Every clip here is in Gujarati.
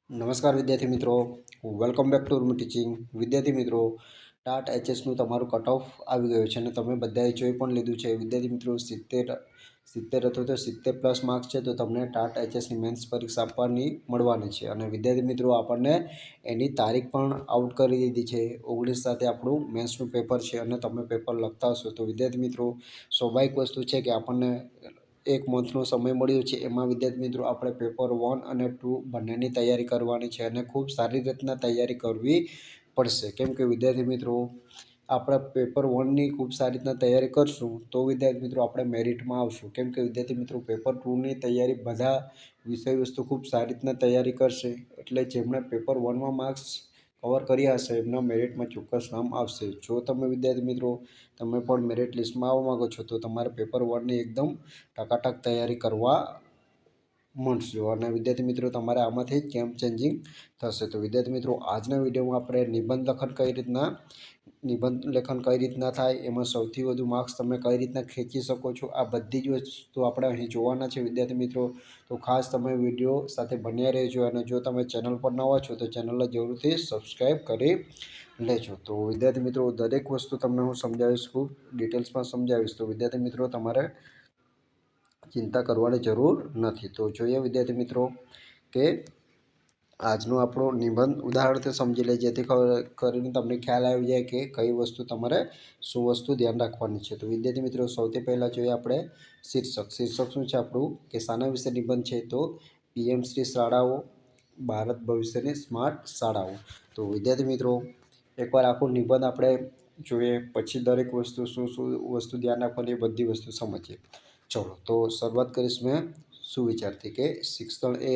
નમસ્કાર વિદ્યાર્થી મિત્રો, welcome back to room teaching. વિદ્યાર્થી મિત્રો, ટાટ એચએસનું તમારું કટ ઓફ આવી ગયું છે અને તમે બધાએ જોઈ પણ લીધું છે. વિદ્યાર્થી મિત્રો, 70 અથવા તો 70+ માર્ક્સ છે તો તમને ટાટ એચએસની મેન્સ પરીક્ષા આપવાની મળવાની છે. અને વિદ્યાર્થી મિત્રો, આપણને એની તારીખ પણ આઉટ કરી દીધી છે. 19 સાથે આપણું મેન્સનું પેપર છે અને તમે પેપર લખતા હશો તો વિદ્યાર્થી મિત્રો, સ્વાભાવિક વસ્તુ છે કે આપણને એક મંથનો સમય મળ્યો છે. એમાં વિદ્યાર્થી મિત્રો આપણે પેપર 1 અને 2 બંનેની તૈયારી કરવાની છે અને ખૂબ સારી રીતના તૈયારી કરવી પડશે. કેમ કે વિદ્યાર્થી મિત્રો, આપણે પેપર 1ની ખૂબ સારી રીતના તૈયારી કરશું તો વિદ્યાર્થી મિત્રો આપણે મેરિટમાં આવશું. કેમ કે વિદ્યાર્થી મિત્રો, પેપર 2ની તૈયારી બધા વિષય વસ્તુ ખૂબ સારી રીતના તૈયારી કરશે એટલે જેમણે પેપર 1માં માર્ક્સ કવર કર્યા હશે એમના મેરિટમાં ચોક્કસ નામ આવશે. જો તમે વિદ્યાર્થી મિત્રો તમે પણ મેરિટ લિસ્ટમાં આવવા માગો છો તો તમારે પેપર 1ની એકદમ ટકાટક તૈયારી કરવા મળશે અને વિદ્યાર્થી મિત્રો તમારે આમાંથી જ ગેમ ચેન્જિંગ થશે. તો વિદ્યાર્થી મિત્રો, આજના વિડીયોમાં આપણે નિબંધ લેખન કઈ રીતના થાય, એમાં સૌથી વધુ માર્ક્સ તમે કઈ રીતના ખેંચી શકો છો, આ બધી જ વસ્તુ આપણે અહીં જોવાના છે. વિદ્યાર્થી મિત્રો, તો ખાસ તમે વિડીયો સાથે બન્યા રહેજો અને જો તમે ચેનલ પર નવા છો તો ચેનલને જરૂરથી સબસ્ક્રાઈબ કરી લેજો. તો વિદ્યાર્થી મિત્રો, દરેક વસ્તુ તમને હું સમજાવીશ, ખૂબ ડિટેલ્સમાં સમજાવીશ. તો વિદ્યાર્થી મિત્રો, તમારે ચિંતા કરવાની જરૂર નથી. તો જોઈએ વિદ્યાર્થી મિત્રો કે આજનો આપણો નિબંધ ઉદાહરણથી સમજી લે જેથી કરીને તમને ખ્યાલ આવી જાય કે કઈ વસ્તુ તમારે શું વસ્તુ ધ્યાન રાખવાની છે. તો વિદ્યાર્થી મિત્રો, સૌથી પહેલાં જોઈએ આપણે શીર્ષક શું છે આપણું કે શાના વિશે નિબંધ છે તો પીએમ શ્રી શાળાઓ, ભારત ભવિષ્યની સ્માર્ટ શાળાઓ. તો વિદ્યાર્થી મિત્રો, એકવાર આખું નિબંધ આપણે જોઈએ પછી દરેક વસ્તુ શું વસ્તુ ધ્યાન રાખવાની એ બધી વસ્તુ સમજીએ. ચલો તો શરૂઆત કરીશ મેં સુવિચારથી કે શિક્ષણ એ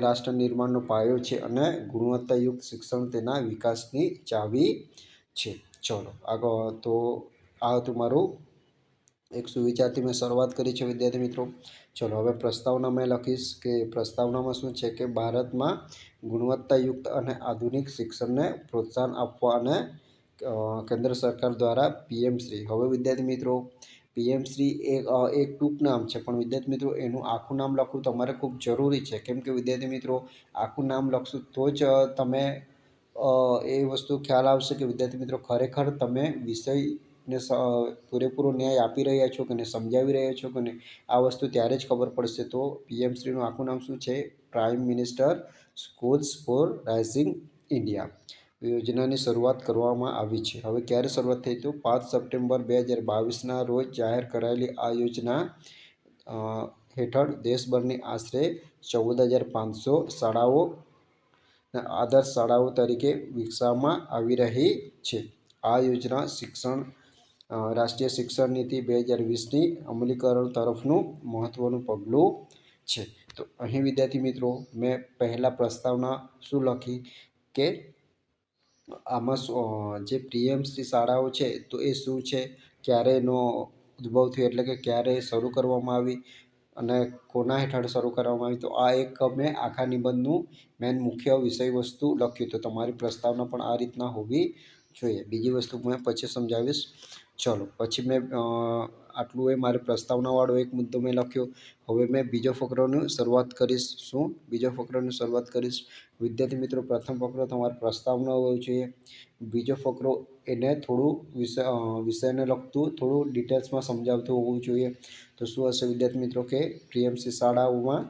રાષ્ટ્ર નિર્માણનો પાયો છે અને ગુણવત્તાયુક્ત શિક્ષણ તેના વિકાસની ચાવી છે. ચલો આગળ. તો આ હતું મારું એક સુવિચારથી મેં શરૂઆત કરી છે વિદ્યાર્થી મિત્રો. ચલો હવે પ્રસ્તાવના મેં લખીશ કે પ્રસ્તાવનામાં શું છે કે ભારતમાં ગુણવત્તાયુક્ત અને આધુનિક શિક્ષણને પ્રોત્સાહન આપવા અને કેન્દ્ર સરકાર દ્વારા પીએમશ્રી. હવે વિદ્યાર્થી મિત્રો, પીએમશ્રી એક ટૂંક નામ છે પણ વિદ્યાર્થી મિત્રો એનું આખું નામ લખવું તમારે ખૂબ જરૂરી છે. કેમ કે વિદ્યાર્થી મિત્રો, આખું નામ લખશું તો જ તમે એ વસ્તુ ખ્યાલ આવશે કે વિદ્યાર્થી મિત્રો ખરેખર તમે વિષયને પૂરેપૂરો ન્યાય આપી રહ્યા છો કે ને સમજાવી રહ્યા છો કે ને આ વસ્તુ ત્યારે જ ખબર પડશે. તો પીએમશ્રીનું આખું નામ શું છે? Prime minister schools for rising India યોજનાની શરૂઆત કરવામાં આવી છે. હવે ક્યારે શરૂઆત થઈ? તો 5 સપ્ટેમ્બર 2022ના રોજ જાહેર કરાયેલી આ યોજના હેઠળ દેશભરની આશરે 14,500 શાળાઓ આદર્શ શાળાઓ તરીકે વિકસાવવામાં આવી રહી છે. આ યોજના રાષ્ટ્રીય શિક્ષણ નીતિ 2020ની અમલીકરણ તરફનું મહત્વનું પગલું છે. તો અહીં વિદ્યાર્થી મિત્રો મેં પહેલાં પ્રસ્તાવના શું લખી કે આમાં જે પીએમશ્રી શાળાઓ છે તો એ શું છે, ક્યારે એનો ઉદ્ભવ થયો એટલે કે ક્યારે શરૂ કરવામાં આવી અને કોના હેઠળ શરૂ કરવામાં આવી. તો આ એક મેં આખા નિબંધનું મેન મુખ્ય વિષય વસ્તુ લખ્યું. તો તમારી પ્રસ્તાવના પણ આ રીતના હોવી જોઈએ. બીજી વસ્તુ મેં પછી સમજાવીશ. ચલો પછી મેં આટલું એ મારી પ્રસ્તાવનાવાળો એક મુદ્દો મેં લખ્યો. હવે મેં બીજો ફકરાની શરૂઆત કરીશ. શું બીજો ફકરાની શરૂઆત કરીશ? વિદ્યાર્થી મિત્રો, પ્રથમ ફકરો તમારી પ્રસ્તાવના હોવો જોઈએ. બીજો ફકરો એને થોડું વિષયને લગતું થોડું ડિટેલ્સમાં સમજાવતું હોવું જોઈએ. તો શું હશે વિદ્યાર્થી મિત્રો કે પીએમસી શાળાઓમાં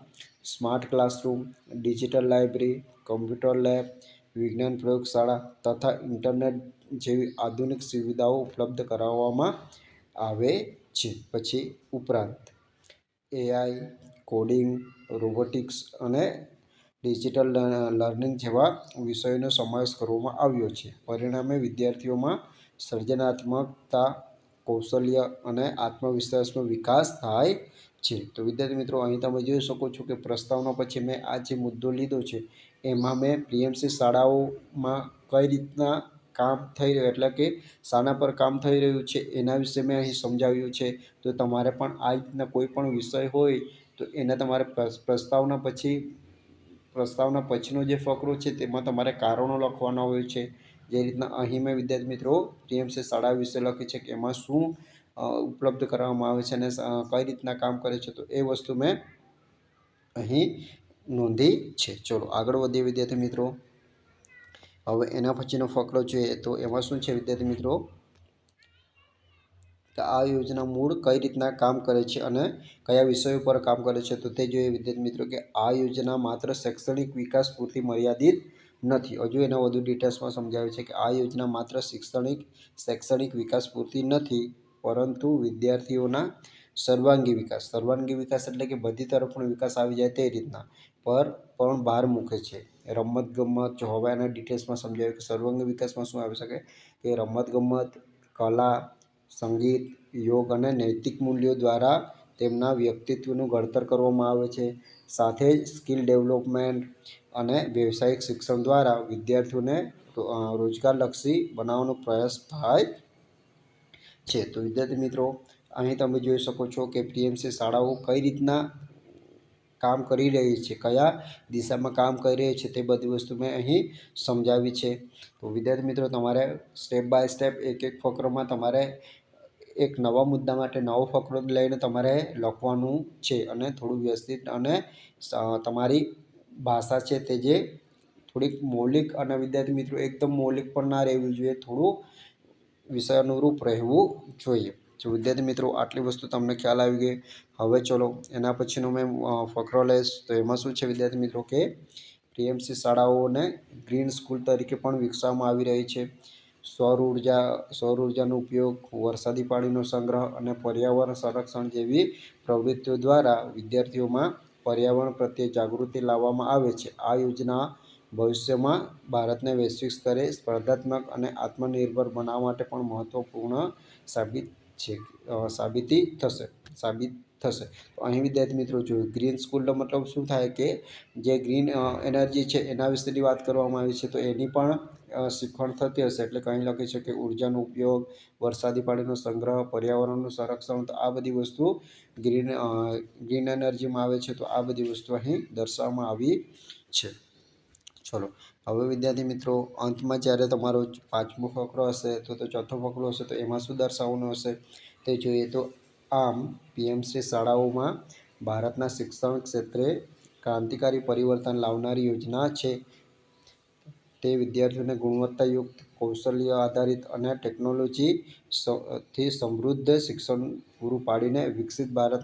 smart classroom, digital library, computer lab, વિજ્ઞાન પ્રયોગશાળા તથા ઇન્ટરનેટ જેવી આધુનિક સુવિધાઓ ઉપલબ્ધ કરાવવામાં આવે છે. પછી ઉપરાંત એઆઈ, કોડિંગ, રોબોટિક્સ અને ડિજિટલ લર્નિંગ જેવા વિષયોનો સમાવેશ કરવામાં આવ્યો છે. પરિણામે વિદ્યાર્થીઓમાં સર્જનાત્મકતા, કૌશલ્ય અને આત્મવિશ્વાસનો વિકાસ થાય છે. તો વિદ્યાર્થી મિત્રો, અહીં તમે જોઈ શકો છો કે પ્રસ્તાવના પછી મેં આ જે મુદ્દો લીધો છે એમાં મેં પીએમસી શાળાઓમાં કઈ રીતના કામ થઈ રહ્યું એટલે કે શાના પર કામ થઈ રહ્યું છે એના વિશે મેં અહીં સમજાવ્યું છે. તો તમારે પણ આ રીતના કોઈ પણ વિષય હોય તો એને તમારે પ્રસ્તાવના પછીનો જે ફકરો છે તેમાં તમારે કારણો લખવાના હોય છે. જે રીતના અહીં મેં વિદ્યાર્થી મિત્રો પીએમસી શાળા વિશે લખી છે કે એમાં શું ઉપલબ્ધ કરવામાં આવે છે અને કઈ રીતના કામ કરે છે. તો એ વસ્તુ મેં અહીં નોંધી છે। ચલો આગળ વધીએ વિદ્યાર્થી મિત્રો। હવે એના પછીનો ફકરો જોઈએ તો એમાં શું છે વિદ્યાર્થી મિત્રો, કે આ યોજના મૂળ કઈ રીતના કામ કરે છે અને કયા વિષયો પર કામ કરે છે, તો તે જોઈએ વિદ્યાર્થી મિત્રો કે આ યોજના માત્ર શૈક્ષણિક વિકાસ પૂરતી મર્યાદિત નથી। હજુ એના વધુ ડિટેલ્સમાં સમજાવે છે કે આ યોજના માત્ર શૈક્ષણિક વિકાસ પૂરતી નથી, પરંતુ વિદ્યાર્થીઓના સર્વાંગી વિકાસ એટલે કે બધી તરફનો વિકાસ આવી જાય તે રીતના પર પણ ભાર મૂકે છે। રમતગમત, જો હવે એના ડિટેલ્સમાં સમજાવ્યું કે સર્વાંગી વિકાસમાં શું આવી શકે, કે રમતગમત, કલા, સંગીત, યોગ અને નૈતિક મૂલ્યો દ્વારા તેમના વ્યક્તિત્વનું ઘડતર કરવામાં આવે છે। સાથે જ સ્કિલ ડેવલપમેન્ટ અને વ્યવસાયિક શિક્ષણ દ્વારા વિદ્યાર્થીઓને રોજગારલક્ષી બનાવવાનો પ્રયાસ થાય છે। તો વિદ્યાર્થી મિત્રો અહીં તમે જોઈ શકો છો કે પીએમસી શાળાઓ કઈ રીતના કામ કરી રહી છે, કયા દિશામાં કામ કરી રહી છે, તે બધી વસ્તુ મેં અહીં સમજાવી છે। તો વિદ્યાર્થી મિત્રો તમારે સ્ટેપ બાય સ્ટેપ એક ફકરામાં તમારે એક નવા મુદ્દા માટે નવો ફકરો લઈને તમારે લખવાનું છે અને થોડું વ્યવસ્થિત અને તમારી ભાષા છે તે જે થોડીક મૌલિક અને વિદ્યાર્થી મિત્રો એકદમ મૌલિક પણ ના રહેવી જોઈએ, થોડું વિષય અનુરૂપ રહેવું જોઈએ। જો વિદ્યાર્થી મિત્રો આટલી વસ્તુ તમને ખ્યાલ આવી ગઈ। હવે ચલો એના પછીનો મેં ફકરો લઈશ તો એમાં શું છે વિદ્યાર્થી મિત્રો કે પીએમસી શાળાઓને ગ્રીન સ્કૂલ તરીકે પણ વિકસાવવામાં આવી રહી છે। સૌર ઉર્જાનો ઉપયોગ, વરસાદી પાણીનો સંગ્રહ અને પર્યાવરણ સંરક્ષણ જેવી પ્રવૃત્તિઓ દ્વારા વિદ્યાર્થીઓમાં પર્યાવરણ પ્રત્યે જાગૃતિ લાવવામાં આવે છે। આ યોજના ભવિષ્યમાં ભારતને વૈશ્વિક સ્તરે સ્પર્ધાત્મક અને આત્મનિર્ભર બનાવવા માટે પણ મહત્વપૂર્ણ સાબિત થશે। તો અહીં વિદ્યાર્થી મિત્રો જોયું ગ્રીન સ્કૂલનો મતલબ શું થાય કે જે ગ્રીન એનર્જી છે એના વિશેની વાત કરવામાં આવી છે, તો એની પણ શીખવણ થતી હશે। એટલે કંઈ લખી છે કે ઉર્જાનો ઉપયોગ, વરસાદી પાણીનો સંગ્રહ, પર્યાવરણનું સંરક્ષણ, તો આ બધી વસ્તુ ગ્રીન એનર્જીમાં આવે છે। તો આ બધી વસ્તુ અહીં દર્શાવવામાં આવી છે। ચલો હવે વિદ્યાર્થી મિત્રો અંતમાં જ્યારે તમારો પાંચમો ફકરો હશે તો ચોથો ફકરો હશે તો એમાં શું દર્શાવવાનું હશે તે જોઈએ। તો આમ પીએમસી શાળાઓમાં ભારતના શિક્ષણ ક્ષેત્રે ક્રાંતિકારી પરિવર્તન લાવનારી યોજના છે। તે વિદ્યાર્થીઓને ગુણવત્તાયુક્ત, કૌશલ્ય આધારિત અને ટેકનોલોજીથી સમૃદ્ધ શિક્ષણ પૂરું પાડીને વિકસિત ભારત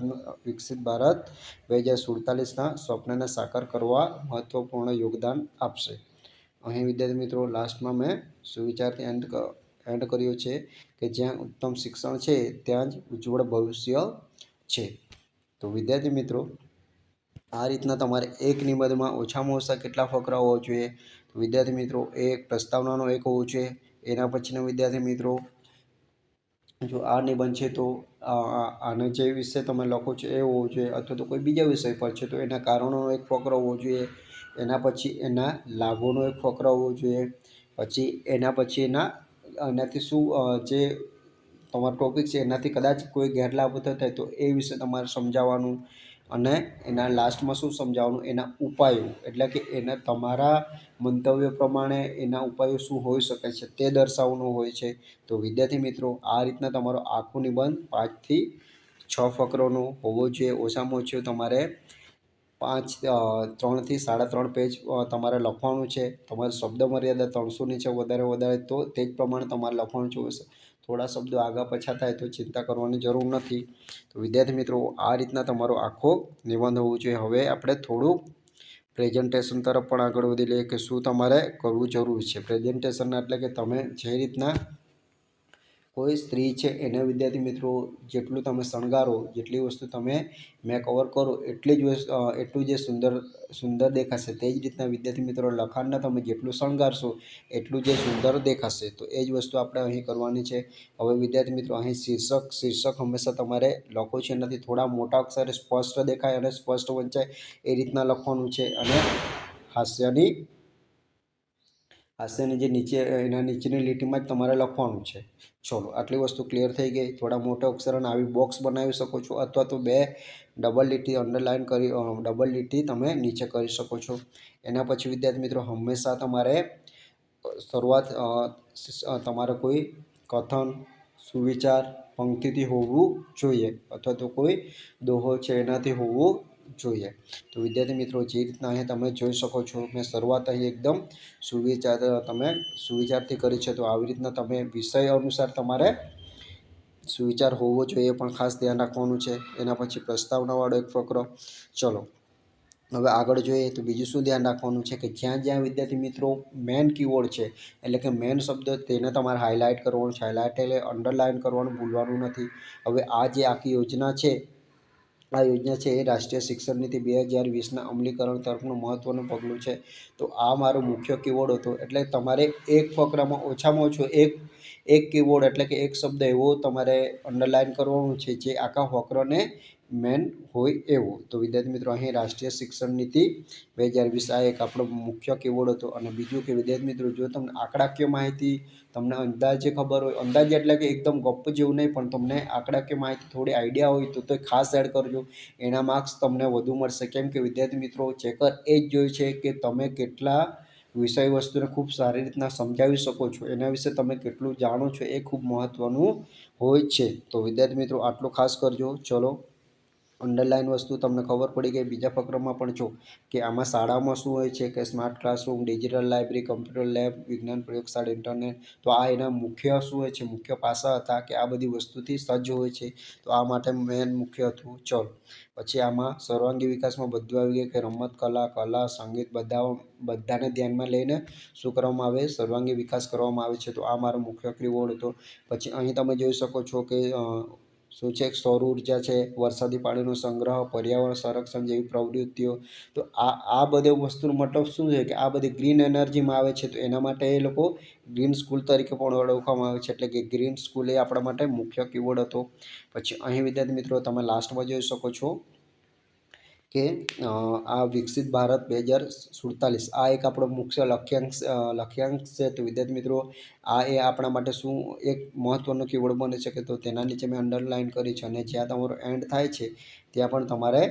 2047ના સ્વપ્નને સાકાર કરવા મહત્વપૂર્ણ યોગદાન આપશે। અહીં વિદ્યાર્થી મિત્રો લાસ્ટમાં મેં સુવિચારથી એન્ડ કર્યો છે કે જ્યાં ઉત્તમ શિક્ષણ છે ત્યાં જ ઉજ્જવળ ભવિષ્ય છે। તો વિદ્યાર્થી મિત્રો આ રીતના તમારે એક નિબંધમાં ઓછામાં ઓછા કેટલા ફકરા હોવા જોઈએ, તો વિદ્યાર્થી મિત્રો એક પ્રસ્તાવનાનો એક હોવો જોઈએ। એના પછીનો વિદ્યાર્થી મિત્રો જો આ નિબંધ છે તો આને જે વિષય તમે લખો છો એ હોવો જોઈએ, અથવા તો કોઈ બીજા વિષય પર છે તો એના કારણોનો એક ફકરો હોવો જોઈએ। એના પછી એના લાભોનો એક ફકરો હોવો જોઈએ। પછી એનાથી શું જે તમારો ટોપિક છે એનાથી કદાચ કોઈ ગેરલાભ થતા હોય તો એ વિશે તમારે સમજાવવાનું, અને એના લાસ્ટમાં શું સમજાવવાનું, એના ઉપાયો એટલે કે એના તમારા મંતવ્ય પ્રમાણે એના ઉપાયો શું હોઈ શકે છે તે દર્શાવવાનું હોય છે। તો વિદ્યાર્થી મિત્રો આ રીતના તમારો આખો નિબંધ 5 થી 6 ફકરોનો હોવો જોઈએ। ઓછામાં ઓછું તમારે 3 થી 3.5 પેજ તમારે લખવાનું છે। તમારે શબ્દ મર્યાદા 300ની છે વધારે તો તે જ પ્રમાણે તમારે લખવાનું છે। થોડા શબ્દો આગા પાછા થાય તો ચિંતા કરવાની જરૂર નથી। તો વિદ્યાર્થી મિત્રો આ રીતના તમારો આખો નિબંધ હોવો જોઈએ। હવે આપણે થોડું પ્રેઝન્ટેશન તરફ પણ આગળ વધી લઈએ કે શું તમારે કરવું જરૂરી છે। પ્રેઝન્ટેશન એટલે કે તમે જે રીતના કોઈ સ્ત્રી છે એને વિદ્યાર્થી મિત્રો જેટલું તમે શણગારો, જેટલી વસ્તુ તમે મેકઓવર કરો એટલું જે સુંદર દેખાશે, તે જ રીતના વિદ્યાર્થી મિત્રો લખાણને તમે જેટલું શણગારશો એટલું જે સુંદર દેખાશે। તો એ જ વસ્તુ આપણે અહીં કરવાની છે। હવે વિદ્યાર્થી મિત્રો અહીં શીર્ષક હંમેશા તમારે લખો છે એનાથી થોડા મોટા અક્ષરે સ્પષ્ટ દેખાય અને સ્પષ્ટ વંચાય એ રીતના લખવાનું છે। અને હાસ્યની જે એના નીચેની લીટીમાં જ તમારે લખવાનું છે। ચલો આટલી વસ્તુ ક્લિયર થઈ ગઈ। થોડા મોટા અક્ષરોને આવી બોક્સ બનાવી શકો છો, અથવા તો 2 ડબલ લીટી અંડરલાઇન કરી ડબલ લીટી તમે નીચે કરી શકો છો। એના પછી વિદ્યાર્થી મિત્રો હંમેશા તમારે તમારે કોઈ કથન, સુવિચાર પંક્તિથી હોવું જોઈએ, અથવા તો કોઈ દોહો છે એનાથી હોવું જોઈએ। તો વિદ્યાર્થી મિત્રો, જે રીતના અહીં તમે જોઈ શકો છો, મેં શરૂઆત અહીં એકદમ સુવિચારથી કરી છે. તો આવી રીતના તમે વિષય અનુસાર તમારે સુવિચાર હોવો જોઈએ પણ ખાસ ધ્યાન રાખવાનું છે. એના પછી પ્રસ્તાવનાવાળો એક ફકરો. ચલો હવે આગળ જોઈએ તો બીજું શું ધ્યાન રાખવાનું છે કે જ્યાં જ્યાં વિદ્યાર્થી મિત્રો મેન કીવર્ડ છે, એટલે કે મેન શબ્દ, તેને તમારે હાઇલાઇટ કરવાનું છે. હાઇલાઇટ એટલે અંડરલાઇન કરવાનું ભૂલવાનું નથી. હવે આ જે આખી યોજના છે, આ યોજના છે એ રાષ્ટ્રીય શિક્ષણ નીતિ 2020ના અમલીકરણ તરફનું મહત્ત્વનું પગલું છે. તો આ મારો મુખ્ય કીવર્ડ હતો. એટલે તમારે એક ફકરામાં ઓછામાં ઓછો એક કીવર્ડ એટલે કે એક શબ્દ એવો તમારે અંડરલાઇન કરવાનું છે જે આખા ફકરાને મેન હોય એવો. તો વિદ્યાર્થી મિત્રો, અહીં રાષ્ટ્રીય શિક્ષણ નીતિ 2020 આ એક આપણો મુખ્ય કીવર્ડ હતો. અને બીજું કે વિદ્યાર્થી મિત્રો, જો તમને આંકડાકીય માહિતી તમને અંદાજે ખબર હોય, અંદાજે એટલે કે એકદમ ગપ્પ જેવું નહીં, પણ તમને આંકડાકીય માહિતી થોડી આઈડિયા હોય તો ખાસ એડ કરજો. એના માર્ક્સ તમને વધુ મળશે. કેમ કે વિદ્યાર્થી મિત્રો, ચેકર એ જ જોઈ છે કે તમે કેટલા વિષય વસ્તુને ખૂબ સારી રીતના સમજાવી શકો છો, એના વિશે તમે કેટલું જાણો છો, એ ખૂબ મહત્ત્વનું હોય છે. તો વિદ્યાર્થી મિત્રો, આટલું ખાસ કરજો. ચલો, અંડરલાઇન વસ્તુ તમને ખબર પડી ગઈ. બીજા ફકરામાં પણ જો કે આમાં શાળામાં શું હોય છે કે smart classroom, digital library, computer lab, વિજ્ઞાન પ્રયોગશાળા, ઇન્ટરનેટ. તો આ એના મુખ્ય શું હોય છે, મુખ્ય પાસા હતા કે આ બધી વસ્તુથી સજ્જ હોય છે. તો આ માટે મેન મુખ્ય હતું. ચલો પછી આમાં સર્વાંગી વિકાસમાં બધું આવી ગયું કે રમત, કલા, સંગીત બધાને ધ્યાનમાં લઈને શું કરવામાં આવે, સર્વાંગી વિકાસ કરવામાં આવે છે. તો આ મારો મુખ્ય કીવર્ડ હતો. પછી અહીં તમે જોઈ શકો છો કે શું છે, સૌર ઉર્જા છે, વરસાદી પાણીનો સંગ્રહ, પર્યાવરણ સંરક્ષણ જેવી પ્રવૃત્તિઓ. તો આ બધી વસ્તુનો મતલબ શું છે કે આ બધી ગ્રીન એનર્જીમાં આવે છે. તો એના માટે એ લોકો ગ્રીન સ્કૂલ તરીકે પણ ઓળખવામાં આવે છે. એટલે કે ગ્રીન સ્કૂલ એ આપણા માટે મુખ્ય કીવર્ડ હતો. પછી અહીં વિદ્યાર્થી મિત્રો, તમે લાસ્ટમાં જોઈ શકો છો કે આ વિકસિત ભારત 2047 આ એક આપણો મુખ્ય લક્ષ્યાંક છે. તો વિદ્યાર્થી મિત્રો, આ એ આપણા માટે શું એક મહત્ત્વનો કીવર્ડ બને છે કે તો તેના નીચે મેં અંડરલાઇન કરી છે. અને જ્યાં તમારો એન્ડ થાય છે ત્યાં પણ તમારે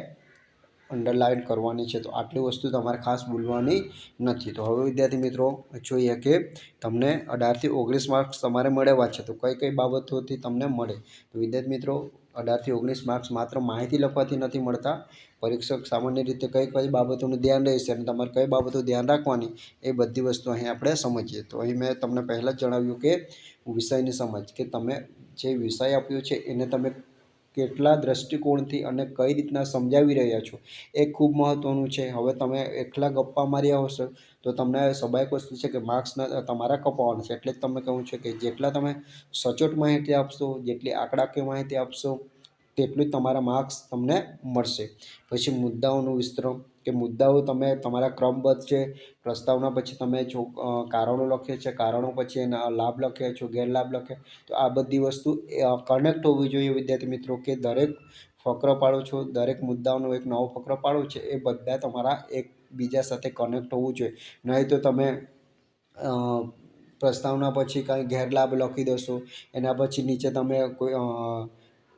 અંડરલાઇન કરવાની છે. તો આટલી વસ્તુ તમારે ખાસ ભૂલવાની નથી. તો હવે વિદ્યાર્થી મિત્રો, જોઈએ કે તમને 18થી 19 માર્ક્સ તમારે મળવા છે. તો કઈ કઈ બાબતોથી તમને મળે? તો વિદ્યાર્થી મિત્રો, 18થી 19 માર્ક્સ માત્ર માહિતી લખવાથી નથી મળતા. પરીક્ષક સામાન્ય રીતે કઈ કઈ બાબતોનું ધ્યાન રહેશે અને તમારે કઈ બાબતો ધ્યાન રાખવાની, એ બધી વસ્તુ અહીં આપણે સમજીએ. તો અહીં મેં તમને પહેલાં જ જણાવ્યું કે વિષયની સમજ, કે તમે જે વિષય આપ્યો છે એને તમે કેટલા દ્રષ્ટિકોણથી અને કઈ રીતના સમજાવી રહ્યા છો, એ ખૂબ મહત્ત્વનું છે. હવે તમે એકલા ગપ્પા માર્યા હશો તો તમને સ્વાભાવિક વસ્તુ છે કે માર્ક્સ તમારા કપાવવાના છે. એટલે જ તમને કહું છું કે જેટલા તમે સચોટ માહિતી આપશો, જેટલી આંકડાકીય માહિતી આપશો, તેટલું જ તમારા માર્ક્સ તમને મળશે. પછી મુદ્દાઓનું વિસ્તરણ, કે મુદ્દાઓ તમે તમારા ક્રમબદ્ધ છે. પ્રસ્તાવના પછી તમે જો કારણો લખે છે, કારણો પછી એના લાભ લખ્યા છો, ગેરલાભ લખ્યા. તો આ બધી વસ્તુ કનેક્ટ હોવી જોઈએ વિદ્યાર્થી મિત્રો, કે દરેક ફકરો પાડો છો, દરેક મુદ્દાઓનો એક નવો ફકરો પાડો છે, એ બધા તમારા એકબીજા સાથે કનેક્ટ હોવું જોઈએ. નહીં તો તમે પ્રસ્તાવના પછી કાંઈ ગેરલાભ લખી દેશો, એના પછી નીચે તમે કોઈ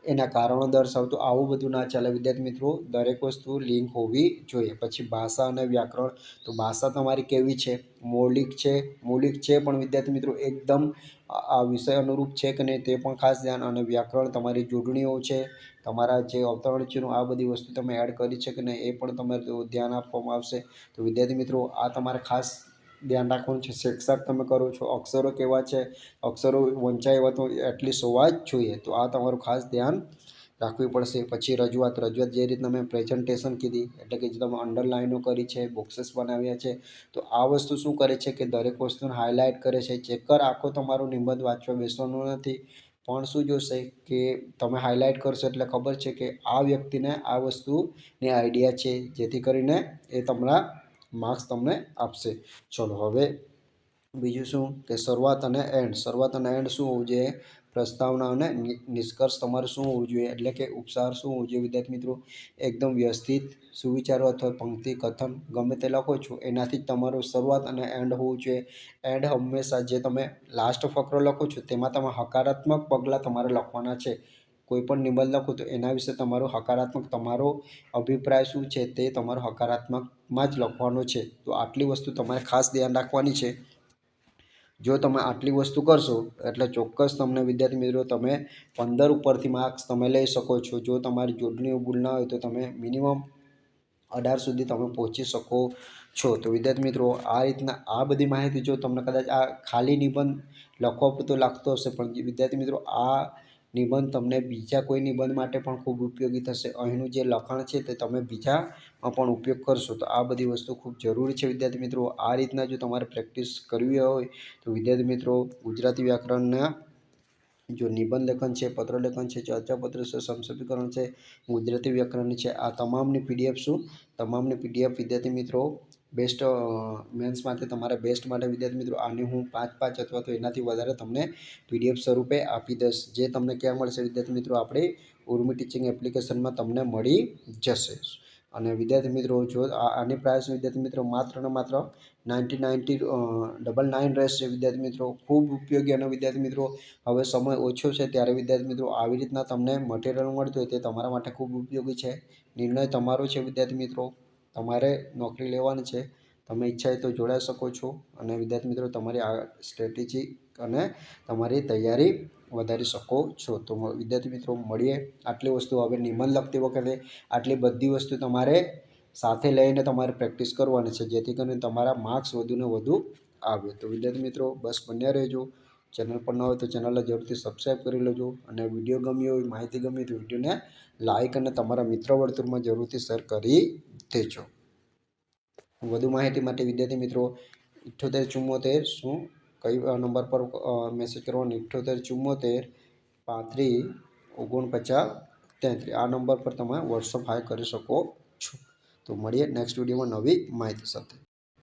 એના કારણો દર્શાવતો, આવું બધું ના ચાલે વિદ્યાર્થી મિત્રો. દરેક વસ્તુ લિંક હોવી જોઈએ. પછી ભાષા અને વ્યાકરણ. તો ભાષા તમારી કેવી છે, મૌલિક છે પણ વિદ્યાર્થી મિત્રો એકદમ આ વિષય અનુરૂપ છે કે નહીં તે પણ ખાસ ધ્યાન. અને વ્યાકરણ, તમારી જોડણીઓ છે, તમારા જે અવતરણ ચિહ્નો, આ બધી વસ્તુ તમે એડ કરી છે કે નહીં એ પણ તમારે ધ્યાન આપવામાં આવશે. તો વિદ્યાર્થી મિત્રો, આ તમારે ખાસ ધ્યાન રાખવાનું છે. શિક્ષક તમે કરો છો, અક્ષરો કેવા છે, અક્ષરો વંચાય એવા તો એટલીસ્ટ હોવા જ જોઈએ. તો આ તમારું ખાસ ધ્યાન રાખવી પડશે. પછી રજૂઆત જે રીતના મેં પ્રેઝન્ટેશન કીધી, એટલે કે જે તમે અંડરલાઇનો કરી છે, બોક્सेस બનાવ્યા છે. તો આ વસ્તુ શું કરે છે કે દરેક વસ્તુને હાઇલાઇટ કરે છે. ચેકર આખો તમારો નિબંધ વાંચવા બેસવાનો નથી, પણ શું જોશે કે તમે હાઇલાઇટ કરશો એટલે ખબર છે કે આ વ્યક્તિને આ વસ્તુની આઈડિયા છે, જેથી કરીને એ તમારા માર્ક્સ તમને આપશે. ચલો હવે બીજું શું કે શરૂઆત અને એન્ડ. શરૂઆત અને એન્ડ શું હોવું જોઈએ? પ્રસ્તાવના અને નિષ્કર્ષ તમારે શું હોવું જોઈએ, એટલે કે ઉપસાર શું હોવું જોઈએ વિદ્યાર્થી મિત્રો? એકદમ વ્યવસ્થિત સુવિચારો અથવા પંક્તિ કથન ગમે તે લખો છો, એનાથી જ તમારું શરૂઆત અને એન્ડ હોવું જોઈએ. એન્ડ હંમેશા જે તમે લાસ્ટ ફકરો લખો છો તેમાં તમે હકારાત્મક પગલાં તમારે લખવાના છે. કોઈ પણ નિબંધ લખો તો એના વિશે તમારો હકારાત્મક, તમારો અભિપ્રાય શું છે તે તમારો હકારાત્મકમાં જ લખવાનો છે. તો આટલી વસ્તુ તમારે ખાસ ધ્યાન રાખવાની છે. જો તમે આટલી વસ્તુ કરશો એટલે ચોક્કસ તમને વિદ્યાર્થી મિત્રો તમે 15 ઉપરથી માર્ક્સ તમે લઈ શકો છો. જો તમારી જોડણીઓ ભૂલ ના હોય તો તમે મિનિમમ 18 સુધી તમે પહોંચી શકો છો. તો વિદ્યાર્થી મિત્રો આ રીતના આ બધી માહિતી જો તમને કદાચ આ ખાલી નિબંધ લખવા પૂરતો લાગતો હશે, પણ વિદ્યાર્થી મિત્રો આ નિબંધ તમને બીજા કોઈ નિબંધ માટે પણ ખૂબ ઉપયોગી થશે. અહીંનું જે લખાણ છે તે તમે બીજામાં પણ ઉપયોગ કરશો. તો આ બધી વસ્તુ ખૂબ જરૂરી છે વિદ્યાર્થી મિત્રો. આ રીતના જો તમારે પ્રેક્ટિસ કરવી હોય તો વિદ્યાર્થી મિત્રો ગુજરાતી વ્યાકરણના જો નિબંધ લેખન છે, પત્ર લેખન છે, ચર્ચાપત્ર છે, સમશબ્દીકરણ છે, ગુજરાતી વ્યાકરણ છે, આ તમામની પીડીએફ તમામની પીડીએફ વિદ્યાર્થી મિત્રો બેસ્ટ મેન્સ માટે તમારા બેસ્ટ માટે વિદ્યાર્થી મિત્રો આની હું 5 અથવા તો એનાથી વધારે તમને પીડીએફ સ્વરૂપે આપી દઈશ. જે તમને ક્યાં મળશે વિદ્યાર્થી મિત્રો? આપણે ઉર્મી ટીચિંગ એપ્લિકેશનમાં તમને મળી જશે. અને વિદ્યાર્થી મિત્રો જો આની પ્રાઇસ વિદ્યાર્થી મિત્રો માત્ર ને માત્ર 99 રહેશે વિદ્યાર્થી મિત્રો. ખૂબ ઉપયોગી. અને વિદ્યાર્થી મિત્રો હવે સમય ઓછો છે ત્યારે વિદ્યાર્થી મિત્રો આવી રીતના તમને મટીરિયલ મળતું હોય તે તમારા માટે ખૂબ ઉપયોગી છે. નિર્ણય તમારો છે વિદ્યાર્થી મિત્રો. તમારે નોકરી લેવાની છે. તમે ઈચ્છા હોય તો જોડાઈ શકો છો. અને વિદ્યાર્થી મિત્રો તમારી આ સ્ટ્રેટેજી અને તમારી તૈયારી વધારી શકો છો. તો વિદ્યાર્થી મિત્રો મળીએ. આટલી વસ્તુ હવે નિબંધ લખતી વખતે આટલી બધી વસ્તુ તમારે સાથે લઈને તમારે પ્રેક્ટિસ કરવાની છે, જેથી કરીને તમારા માર્ક્સ વધુને વધુ આવે. તો વિદ્યાર્થી મિત્રો બસ બન્યા રહેજો. ચેનલ પર ન હોય તો ચેનલને જરૂરથી સબસ્ક્રાઈબ કરી લેજો. અને વિડીયો ગમ્યો હોય, માહિતી ગમી તો વિડીયોને લાઇક અને તમારા મિત્ર વર્તુળમાં જરૂરથી શેર કરી દેજો. વધુ માહિતી માટે વિદ્યાર્થી મિત્રો 7874 શું કઈ નંબર પર મેસેજ કરવાનો? 7874 35 49 33 આ નંબર પર તમે વોટ્સઅપ હાય કરી શકો છો. તો મળીએ નેક્સ્ટ વિડીયોમાં નવી માહિતી સાથે.